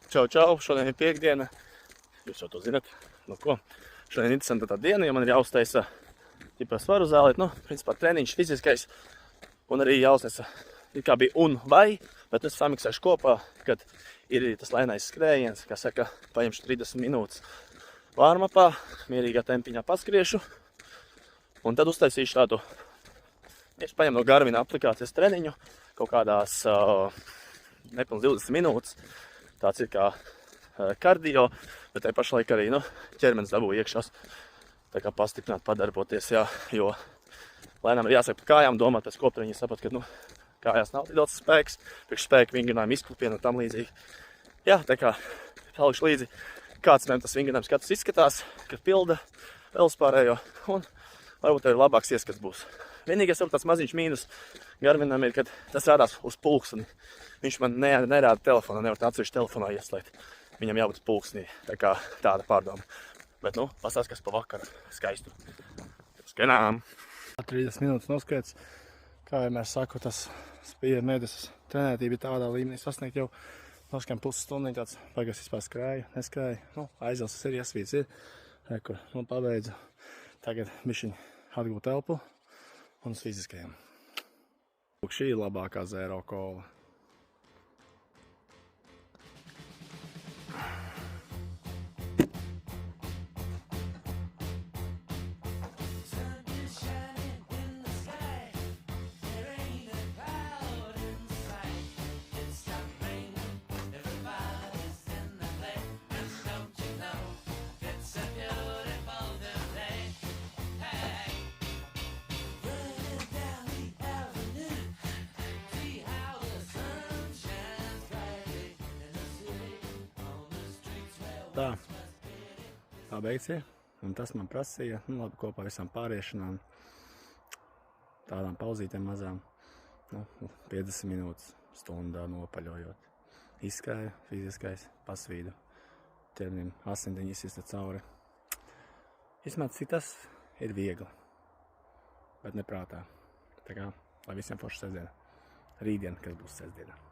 Čau, šodien ir piekdiena. Jūs jau to zinat. Nu ko, šodien ir interesanta tā diena, jo man ir jāuztaisa ķipa svaru zālēt, nu, principā treniņš fiziskais. Un arī jāuztaisa, it kā bija un vai, bet es samiksēšu kopā, kad ir tas lēnais skrējiens, kā saka, paņemšu 30 minūtes vārmapā, mierīgā tempiņā paskriešu. Un tad uztaisīšu tādu, es paņemu no Garmina aplikācijas treniņu, kaut kādās nepilns 20 minūtes. Tāds ir kā kardio, bet tai pašlaik arī, nu, ķermenis dabū iekšās. Tā kā pastiprināt, padarboties, jā, jo lēnām ir jāsaka pa kājām, domāt pēc koptreņa, sapat, ka, nu, kājās nav daudz spēks, priekš spēku vingrinājumi, izklupienu un tam līdzīgi. Jā, tā kā palikšu līdzi, kāds tas vingrinājums katrs izskatās, kad pilda vēl spārējo, un varbūt arī labāks ieskats būs. Vienīgais varbūt tāds maziņš mīnus Garminam ir, kad tas rādās uz pulksni. Viņš man nerāda telefonā, nevar atsevišķi telefonā ieslēgt. Viņam jābūt pulksnī, tā kā tāda pārdoma. Bet, nu, pastāst, kas pa vakaru skaistu. Skanām! 30 minūtes noskaits. Kā vienmēr saku, tas spīja medus trenētība tādā līmenī sasniegt jau noskaņam pusstundiņu tāds pagās vispār skrēju, neskrēju. Nu, aizelsas ir, jāsvīts ir. Rekur, nu, pabeidzu. Tagad bišķiņ atgūt elpu un uz fiziskajiem. Lūk, šī ir labākā zero kola. Tā beigsies, un tas man prasīja, nu labi, kopā visām pāriešanām, tādām pauzītēm mazām, nu, 50 minūtes stundā nopaļojot. Izskrēju, fiziskais, pasvīdu, ķermenim asindiņi izsista cauri. Izmēt, cik tas ir viegli, bet neprātā. Tā kā, lai visiem forša sestdiena. Rītdien, kas būs sestdiena.